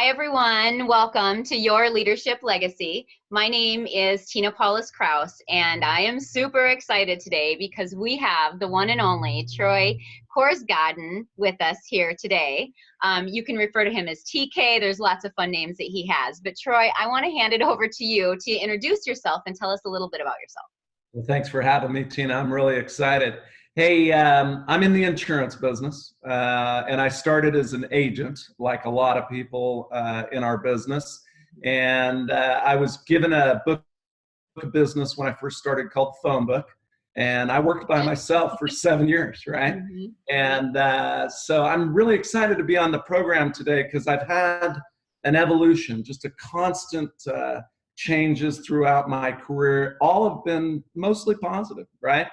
Hi, everyone. Welcome to Your Leadership Legacy. My name is Tina Paulus-Krause, and I am super excited today because we have the one and only Troy Korsgaden with us here today. You can refer to him as TK. There's lots of fun names that he has. But Troy, I want to hand it over to you to introduce yourself and tell us a little bit about yourself. Well, thanks for having me, Tina. I'm really excited. Hey, I'm in the insurance business, and I started as an agent, like a lot of people in our business. And I was given a book of business when I first started called Phone Book, and I worked by myself for 7 years, right? Mm-hmm. And so I'm really excited to be on the program today because I've had an evolution, just a constant changes throughout my career. All have been mostly positive, right?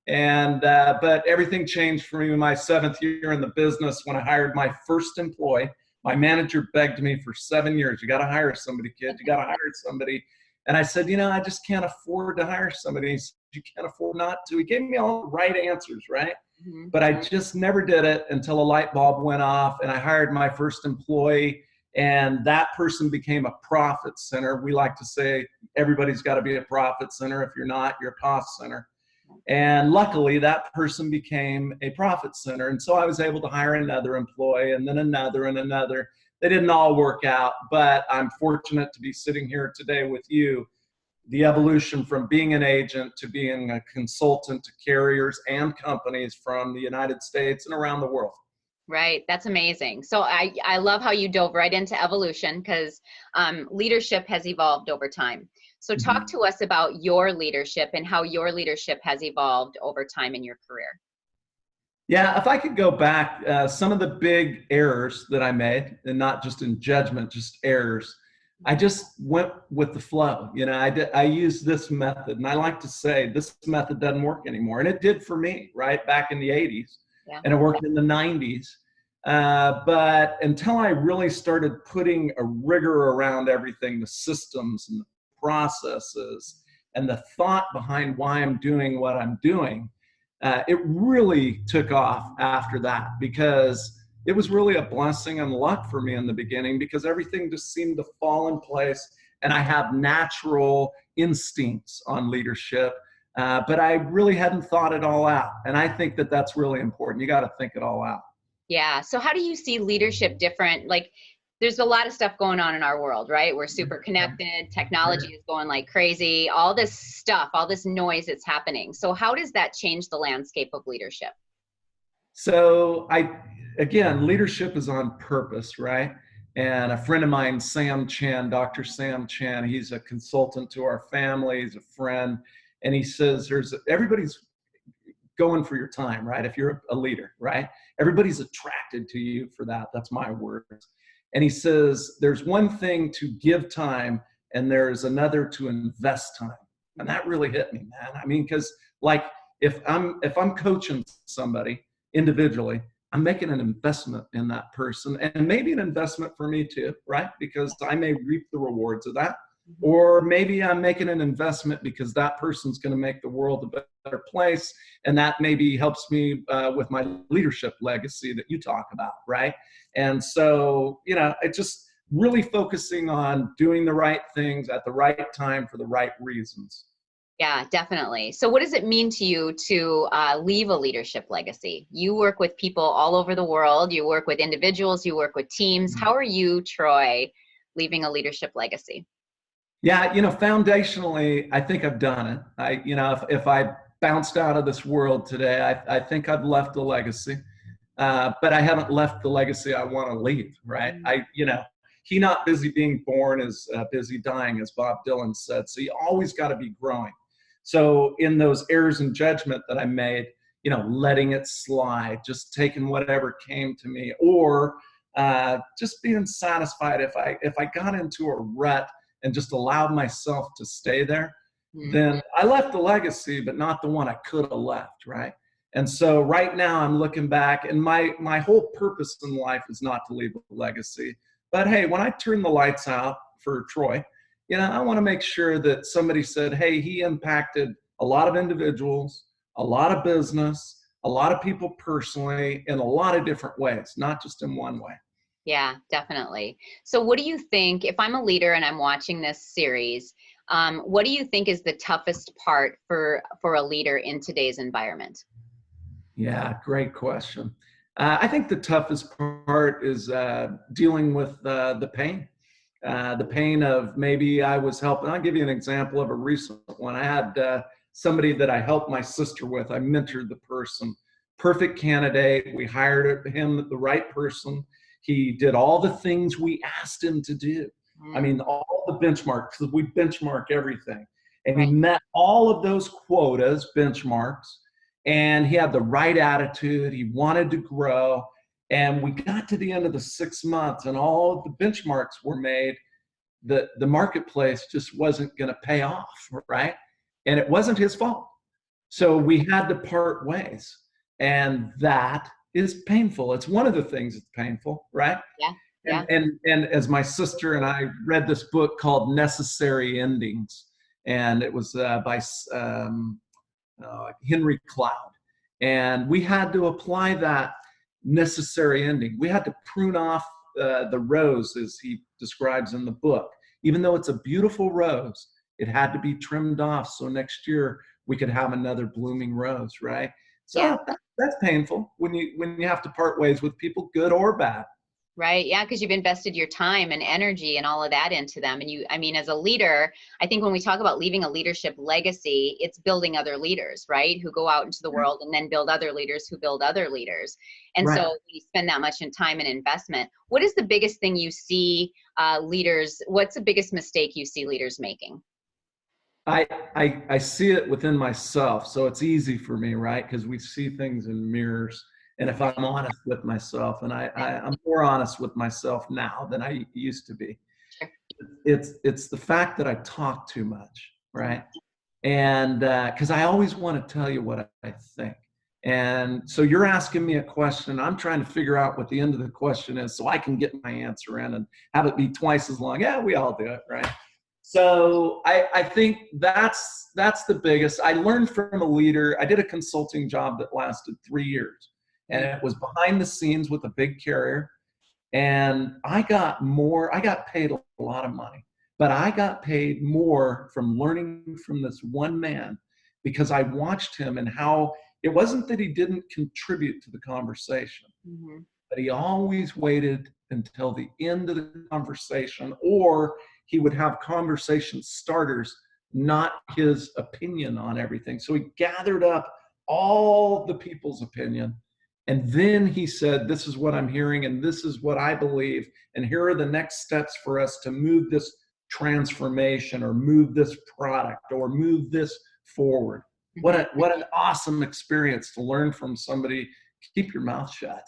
And but everything changed for me in my 7th year in the business when I hired my first employee. My manager begged me for 7 years, "You got to hire somebody, kid. You got to hire somebody." And I said, I just can't afford to hire somebody. He said, "You can't afford not to." He gave me all the right answers, right? Mm-hmm. But I just never did it until a light bulb went off and I hired my first employee. And that person became a profit center. We like to say everybody's got to be a profit center. If you're not, you're a cost center. And luckily, that person became a profit center. And so I was able to hire another employee and then another and another. They didn't all work out, but I'm fortunate to be sitting here today with you. The evolution from being an agent to being a consultant to carriers and companies from the United States and around the world. Right. That's amazing. So I love how you dove right into evolution because leadership has evolved over time. So talk to us about your leadership and how your leadership has evolved over time in your career. Yeah, if I could go back, some of the big errors that I made, and not just in judgment, just errors, I just went with the flow. I used this method, and I like to say this method doesn't work anymore. And it did for me, right, back in the 80s. Yeah. And it worked in the 90s. But until I really started putting a rigor around everything, the systems and the processes and the thought behind why I'm doing what I'm doing, it really took off after that because it was really a blessing and luck for me in the beginning because everything just seemed to fall in place and I have natural instincts on leadership. But I really hadn't thought it all out. And I think that that's really important. You got to think it all out. Yeah. So how do you see leadership different? Like there's a lot of stuff going on in our world, right? We're super connected. Technology is going like crazy. All this stuff, all this noise that's happening. So how does that change the landscape of leadership? So again, leadership is on purpose, right? And a friend of mine, Sam Chan, Dr. Sam Chan, he's a consultant to our family, he's a friend. And he says, everybody's going for your time, right? If you're a leader, right? Everybody's attracted to you for that. That's my words. And he says, there's one thing to give time and there's another to invest time. And that really hit me, man. I mean, because like if I'm coaching somebody individually, I'm making an investment in that person and maybe an investment for me too, right? Because I may reap the rewards of that. Or maybe I'm making an investment because that person's going to make the world a better place. And that maybe helps me with my leadership legacy that you talk about, right? And so, it's just really focusing on doing the right things at the right time for the right reasons. Yeah, definitely. So what does it mean to you to leave a leadership legacy? You work with people all over the world. You work with individuals. You work with teams. How are you, Troy, leaving a leadership legacy? Yeah, foundationally, I think I've done it. If I bounced out of this world today, I think I've left a legacy, but I haven't left the legacy I want to leave, right? He not busy being born is busy dying, as Bob Dylan said. So you always got to be growing. So in those errors in judgment that I made, letting it slide, just taking whatever came to me, or just being satisfied if I got into a rut and just allowed myself to stay there, then I left a legacy, but not the one I could have left, right? And so right now I'm looking back and my whole purpose in life is not to leave a legacy. But hey, when I turn the lights out for Troy, I want to make sure that somebody said, hey, he impacted a lot of individuals, a lot of business, a lot of people personally in a lot of different ways, not just in one way. Yeah, definitely. So what do you think, if I'm a leader and I'm watching this series, what do you think is the toughest part for a leader in today's environment? Yeah, great question. I think the toughest part is dealing with the pain of maybe I was helping. I'll give you an example of a recent one. I had somebody that I helped my sister with. I mentored the person, perfect candidate. We hired him, the right person. He did all the things we asked him to do. I Mm, mean, all the benchmarks, because we benchmark everything. And he right. met all of those quotas, benchmarks, and he had the right attitude. He wanted to grow. And we got to the end of the 6 months, and all of the benchmarks were made. The marketplace just wasn't going to pay off, right? And it wasn't his fault. So we had to part ways. And that is painful. It's one of the things that's painful, right? Yeah. And Yeah. and as my sister and I read this book called Necessary Endings, and it was by Henry Cloud. And we had to apply that necessary ending. We had to prune off the rose, as he describes in the book. Even though it's a beautiful rose, it had to be trimmed off so next year we could have another blooming rose, right? Yeah. So that's painful when you have to part ways with people, good or bad. Right. Yeah. Because you've invested your time and energy and all of that into them. And I mean, as a leader, I think when we talk about leaving a leadership legacy, it's building other leaders, right? Who go out into the world and then build other leaders who build other leaders. And Right. so we spend that much in time and investment. What is the biggest thing you see what's the biggest mistake you see leaders making? I see it within myself, so it's easy for me, right? Because we see things in mirrors. And if I'm Right. honest with myself, and Yeah. I'm more honest with myself now than I used to be, Sure. it's the fact that I talk too much, Mm. right? And because I always want to tell you what I think. And so you're asking me a question. I'm trying to figure out what the end of the question is so I can get my answer in and have it be twice as long. Yeah, we all do it, right? So I think that's the biggest. I learned from a leader. I did a consulting job that lasted 3 years, and Mm. it was behind the scenes with a big carrier. And I got paid a lot of money, but I got paid more from learning from this one man because I watched him and how it wasn't that he didn't contribute to the conversation, Mhm. but he always waited until the end of the conversation, or he would have conversation starters, not his opinion on everything. So he gathered up all the people's opinion. And then he said, this is what I'm hearing, and this is what I believe. And here are the next steps for us to move this transformation or move this product or move this forward. Mhm. What an awesome experience to learn from somebody. Keep your mouth shut,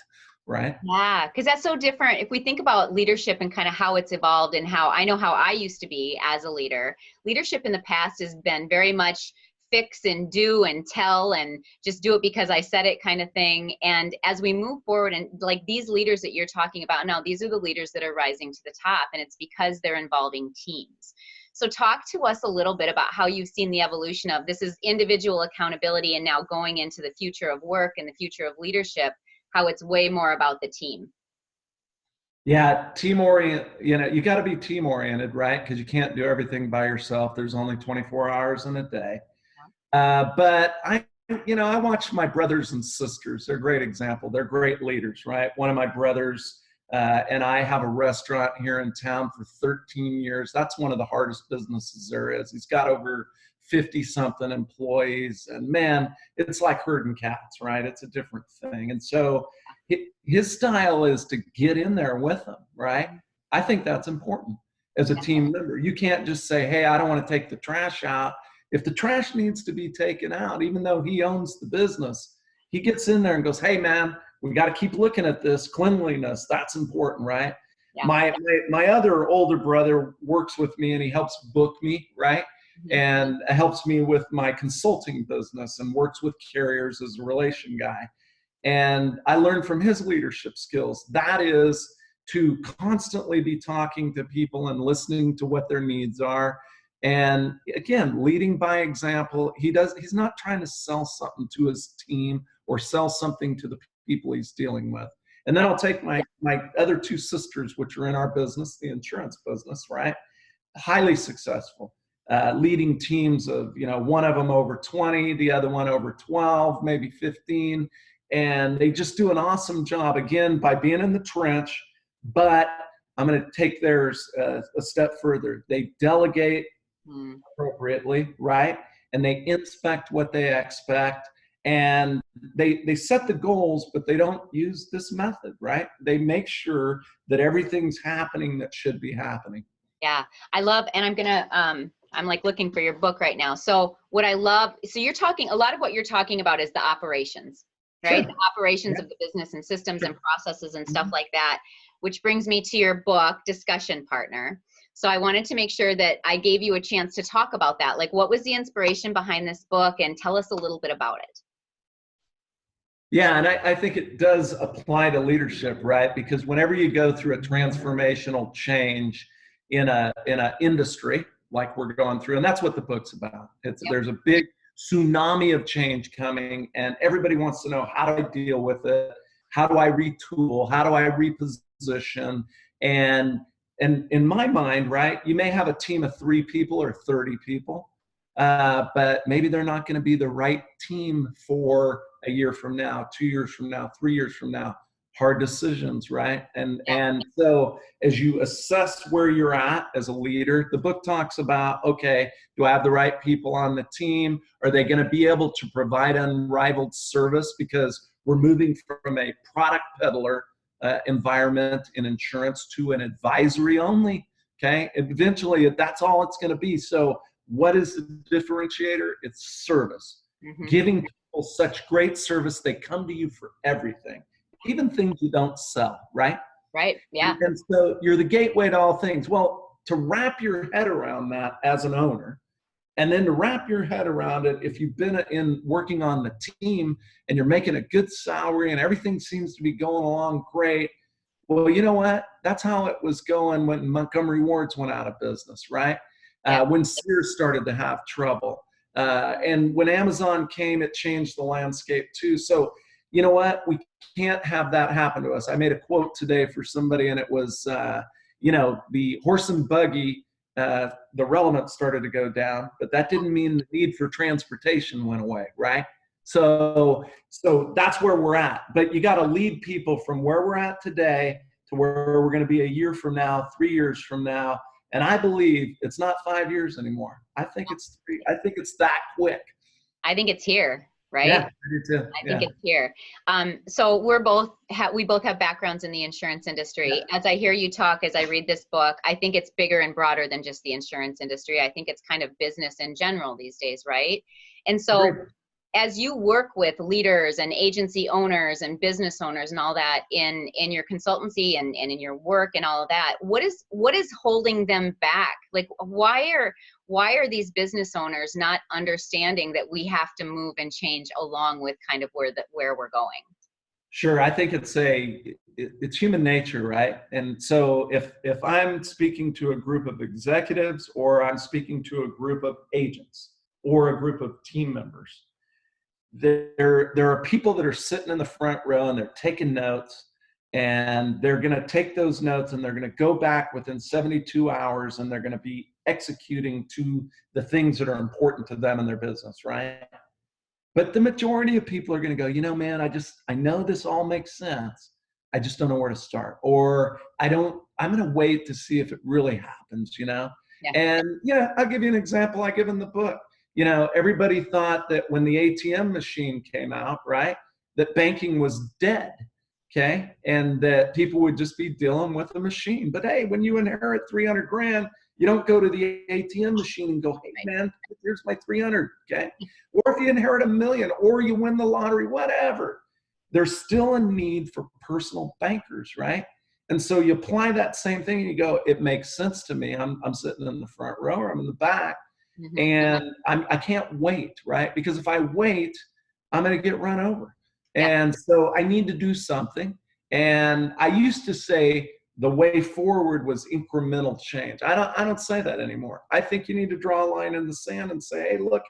right? Yeah, because that's so different. If we think about leadership and kind of how it's evolved and how I know how I used to be as a leader, leadership in the past has been very much fix and do and tell and just do it because I said it kind of thing. And as we move forward and like these leaders that you're talking about now, these are the leaders that are rising to the top, and it's because they're involving teams. So talk to us a little bit about how you've seen the evolution of this is individual accountability and now going into the future of work and the future of leadership, how it's way more about the team. Yeah, team orient, you got to be team oriented, right? Because you can't do everything by yourself. There's only 24 hours in a day. But I watch my brothers and sisters. They're a great example. They're great leaders, right? One of my brothers and I have a restaurant here in town for 13 years. That's one of the hardest businesses there is. He's got over 50 something employees, and man, it's like herding cats, right? It's a different thing. And so his style is to get in there with them, right? I think that's important as a team member. You can't just say, hey, I don't want to take the trash out. If the trash needs to be taken out, even though he owns the business, he gets in there and goes, hey, man, we got to keep looking at this cleanliness. That's important, right? Yeah. My other older brother works with me and he helps book me, right? Mhm. And helps me with my consulting business and works with carriers as a relation guy. And I learned from his leadership skills. That is to constantly be talking to people and listening to what their needs are. And again, leading by example. He's not trying to sell something to his team or sell something to the people he's dealing with. And then I'll take my other two sisters, which are in our business, the insurance business, right? Highly successful, leading teams of, one of them over 20, the other one over 12, maybe 15. And they just do an awesome job, again, by being in the trench. But I'm going to take theirs a step further. They delegate appropriately, right? And they inspect what they expect. And they set the goals, but they don't use this method, right? They make sure that everything's happening that should be happening. Yeah, I love, and I'm like looking for your book right now. So what I love, so you're talking, a lot of what you're talking about is the operations, right? Sure. The operations of the business and systems and processes and stuff like that, which brings me to your book, Discussion Partner. So I wanted to make sure that I gave you a chance to talk about that. Like, what was the inspiration behind this book, and tell us a little bit about it. Yeah, and I think it does apply to leadership, right? Because whenever you go through a transformational change in a industry like we're going through, and that's what the book's about. There's a big tsunami of change coming, and everybody wants to know, how do I deal with it? How do I retool? How do I reposition? And in my mind, right, you may have a team of 3 people or 30 people, but maybe they're not going to be the right team for a year from now, 2 years from now, 3 years from now. Hard decisions, right? And so as you assess where you're at as a leader, the book talks about, okay, do I have the right people on the team? Are they going to be able to provide unrivaled service? Because we're moving from a product peddler environment in insurance to an advisory only, okay? Eventually, that's all it's going to be. So what is the differentiator? It's service. Giving people such great service, they come to you for everything, even things you don't sell, right? Right, yeah. And so you're the gateway to all things. Well, to wrap your head around that as an owner, and then to wrap your head around it, if you've been in working on the team and you're making a good salary and everything seems to be going along great, well, you know what? That's how it was going when Montgomery Ward's went out of business, right? When Sears started to have trouble. And when Amazon came, it changed the landscape too. So, you know what? We can't have that happen to us. I made a quote today for somebody, and it was, the horse and buggy, the relevance started to go down, but that didn't mean the need for transportation went away, right? So that's where we're at. But you got to lead people from where we're at today to where we're going to be a year from now, 3 years from now. And I believe it's not 5 years anymore. I think it's 3. I think it's that quick. I think it's here, right? Yeah, I do too. I think it's here. So we both have backgrounds in the insurance industry. Yeah. As I hear you talk, as I read this book, I think it's bigger and broader than just the insurance industry. I think it's kind of business in general these days, right? And so as you work with leaders and agency owners and business owners and all that in your consultancy and in your work and all of that, what is holding them back? Like, why are these business owners not understanding that we have to move and change along with kind of where we're going? Sure, I think it's human nature, right? And so if I'm speaking to a group of executives, or I'm speaking to a group of agents or a group of team members, there are people that are sitting in the front row and they're taking notes, and they're going to take those notes and they're going to go back within 72 hours and they're going to be executing to the things that are important to them in their business, right? But the majority of people are going to go, man, I know this all makes sense. I just don't know where to start. Or I'm going to wait to see if it really happens, Yeah. And I'll give you an example I give in the book. Everybody thought that when the ATM machine came out, right, that banking was dead, okay? And that people would just be dealing with a machine. But hey, when you inherit 300 grand, you don't go to the ATM machine and go, hey man, here's my 300, okay? Or if you inherit $1 million, or you win the lottery, whatever, there's still a need for personal bankers, right? And so you apply that same thing and you go, it makes sense to me. I'm sitting in the front row, or I'm in the back. And I can't wait, right? Because if I wait, I'm going to get run over. And so I need to do something. And I used to say the way forward was incremental change. I don't say that anymore. I think you need to draw a line in the sand and say, hey, look,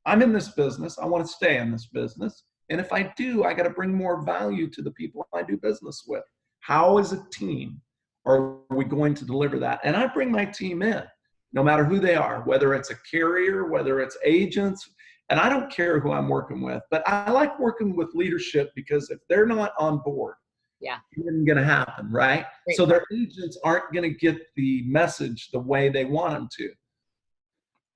I'm in this business. I want to stay in this business. And if I do, I got to bring more value to the people I do business with. How, as a team, are we going to deliver that? And I bring my team in, no matter who they are, whether it's a carrier, whether it's agents, and I don't care who I'm working with, but I like working with leadership, because if they're not on board, Yeah. it isn't going to happen, right? Great. So their agents aren't going to get the message the way they want them to.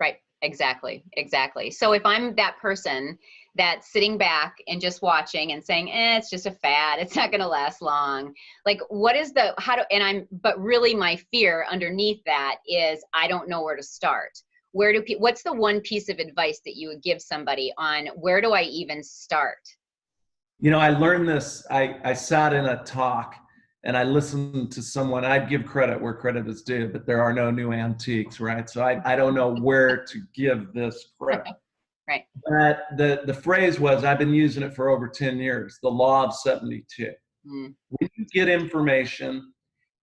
Right. Exactly. Exactly. So if I'm that person that's sitting back and just watching and saying, it's just a fad, it's not going to last long. Like, what is the, but really my fear underneath that is I don't know where to start. What's the one piece of advice that you would give somebody on where do I even start? You know, I learned this, I sat in a talk and I listened to someone. I'd give credit where credit is due, but there are no new antiques, right? So I don't know where to give this credit. Right. But the phrase was, I've been using it for over 10 years, the law of 72. When you get information,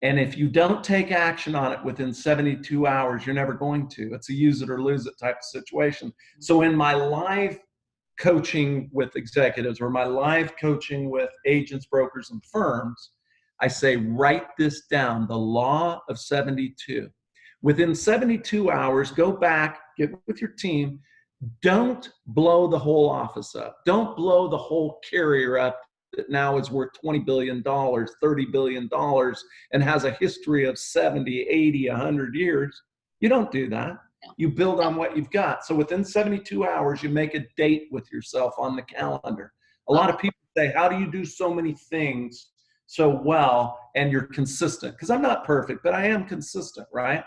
and if you don't take action on it within 72 hours, you're never going to. It's a use it or lose it type of situation. So in my live coaching with executives, or my live coaching with agents, brokers, and firms, I say, write this down, the law of 72. Within 72 hours, go back, get with your team. Don't blow the whole office up. Don't blow the whole carrier up that now is worth $20 billion, $30 billion, and has a history of 70, 80, 100 years. You don't do that. You build on what you've got. So within 72 hours, you make a date with yourself on the calendar. A lot of people say, how do you do so many things so well and you're consistent? Because I'm not perfect, but I am consistent, right?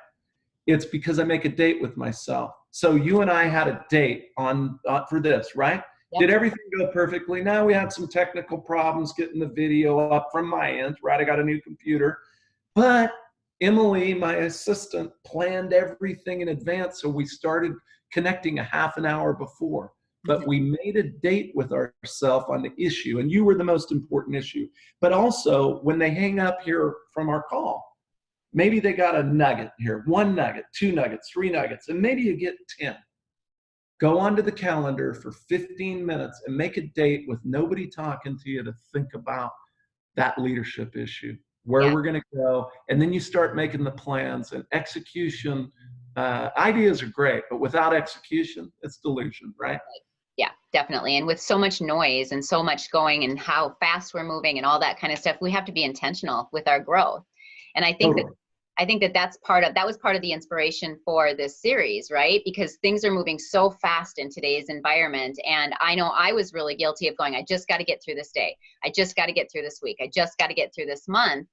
It's because I make a date with myself. So you and I had a date for this, right? Yep. Did everything go perfectly? Now we had some technical problems getting the video up from my end, right? I got a new computer. But Emily, my assistant, planned everything in advance. So we started connecting a half an hour before. But we made a date with ourselves on the issue. And you were the most important issue. But also, when they hang up here from our call, maybe they got a nugget here, 1 nugget, 2 nuggets, 3 nuggets, and maybe you get 10. Go onto the calendar for 15 minutes and make a date with nobody talking to you to think about that leadership issue, where we're going to go. And then you start making the plans, and execution. Ideas are great, but without execution, it's delusion, right? Yeah, definitely. And with so much noise and so much going and how fast we're moving and all that kind of stuff, we have to be intentional with our growth. And I think that was part of the inspiration for this series, right? Because things are moving so fast in today's environment. And I know I was really guilty of going, I just got to get through this day. I just got to get through this week. I just got to get through this month.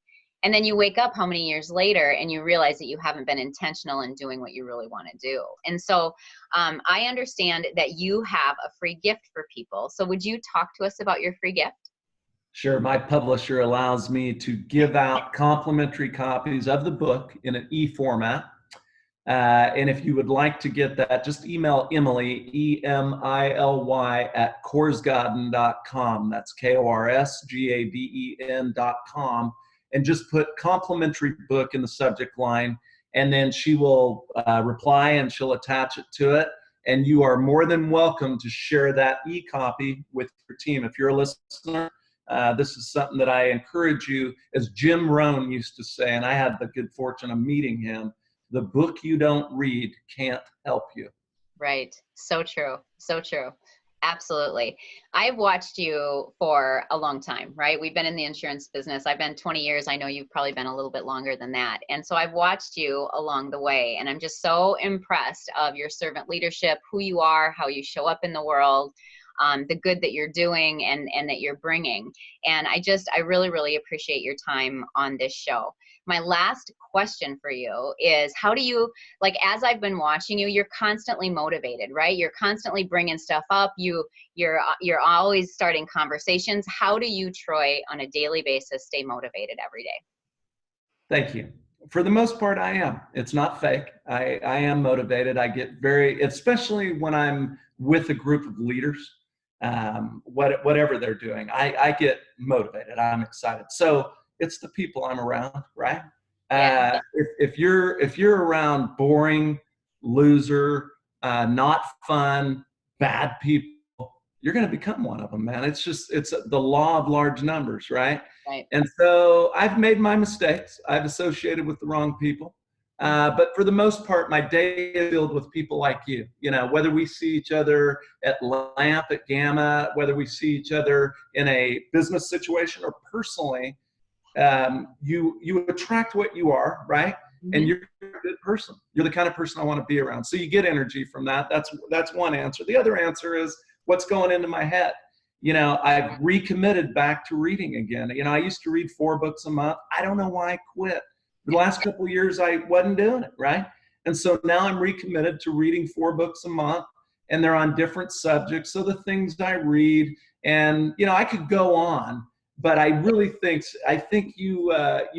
And then you wake up how many years later and you realize that you haven't been intentional in doing what you really want to do. And so I understand that you have a free gift for people. So would you talk to us about your free gift? Sure. My publisher allows me to give out complimentary copies of the book in an e-format. And if you would like to get that, just email Emily, EMILY, at Korsgaden.com. That's KORSGADEN.com. And just put complimentary book in the subject line. And then she will reply and she'll attach it to it. And you are more than welcome to share that e-copy with your team. If you're a listener, this is something that I encourage you, as Jim Rohn used to say, and I had the good fortune of meeting him, the book you don't read can't help you. Right. So true. So true. Absolutely. I've watched you for a long time, right? We've been in the insurance business. I've been 20 years. I know you've probably been a little bit longer than that. And so I've watched you along the way, and I'm just so impressed of your servant leadership, who you are, how you show up in the world, the good that you're doing and that you're bringing. And I really, really appreciate your time on this show. My last question for you is, how do you, like, as I've been watching you, you're constantly motivated, right? You're constantly bringing stuff up. You're always starting conversations. How do you, Troy, on a daily basis, stay motivated every day? Thank you. For the most part, I am. It's not fake. I am motivated. I get especially when I'm with a group of leaders, whatever they're doing, I get motivated. I'm excited. So it's the people I'm around, right? Yeah. If you're around boring, loser, not fun, bad people, you're going to become one of them, man. It's the law of large numbers, right? Right. And so I've made my mistakes. I've associated with the wrong people. But for the most part, my day is filled with people like you. You know, whether we see each other at LAMP, at Gamma, whether we see each other in a business situation or personally, you attract what you are, right? And you're a good person. You're the kind of person I want to be around. So you get energy from that. That's one answer. The other answer is what's going into my head. You know, I've recommitted back to reading again. You know, I used to read 4 books a month. I don't know why I quit. The last couple of years, I wasn't doing it, right? And so now I'm recommitted to reading 4 books a month, and they're on different subjects. So the things I read, and, you know, I could go on, but I really think you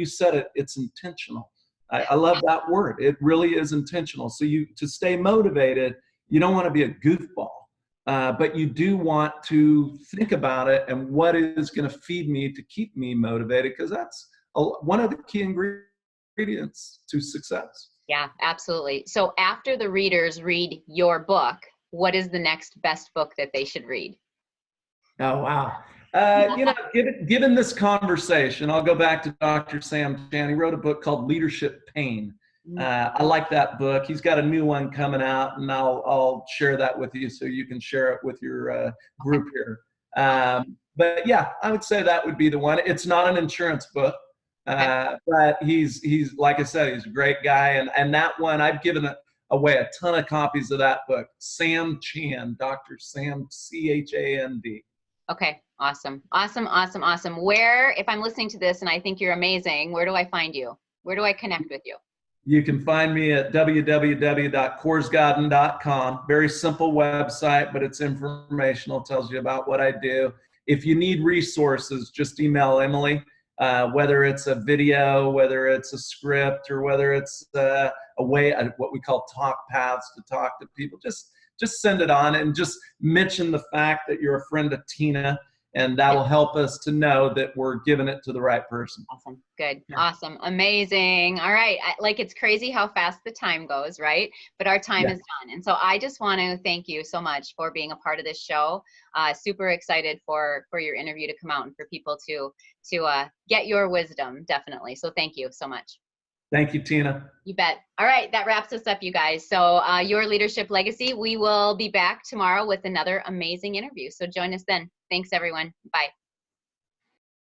said it, it's intentional. I love that word. It really is intentional. So to stay motivated, you don't want to be a goofball. But you do want to think about it and what is going to feed me to keep me motivated, because that's one of the key ingredients to success. Yeah, absolutely. So after the readers read your book, what is the next best book that they should read? Oh, wow. You know, given this conversation, I'll go back to Dr. Sam Chan. He wrote a book called Leadership Pain. I like that book. He's got a new one coming out, and I'll share that with you so you can share it with your group here. But yeah, I would say that would be the one. It's not an insurance book, but he's like I said, he's a great guy. And that one, I've given away a ton of copies of that book. Sam Chan, Dr. Sam, Chand. Okay, awesome. Where, if I'm listening to this and I think you're amazing, where do I find you? Where do I connect with you? You can find me at www.korsgaden.com. Very simple website, but it's informational. It tells you about what I do. If you need resources, just email Emily, whether it's a video, whether it's a script, or whether it's what we call talk paths to talk to people. Just send it on, and just mention the fact that you're a friend of Tina, and that will help us to know that we're giving it to the right person. Awesome. Good. Yeah. Awesome. Amazing. All right. It's crazy how fast the time goes, right? But our time is done. And so I just want to thank you so much for being a part of this show. Super excited for your interview to come out and for people to get your wisdom, definitely. So thank you so much. Thank you, Tina. You bet. All right. That wraps us up, you guys. So Your Leadership Legacy, we will be back tomorrow with another amazing interview. So join us then. Thanks, everyone. Bye.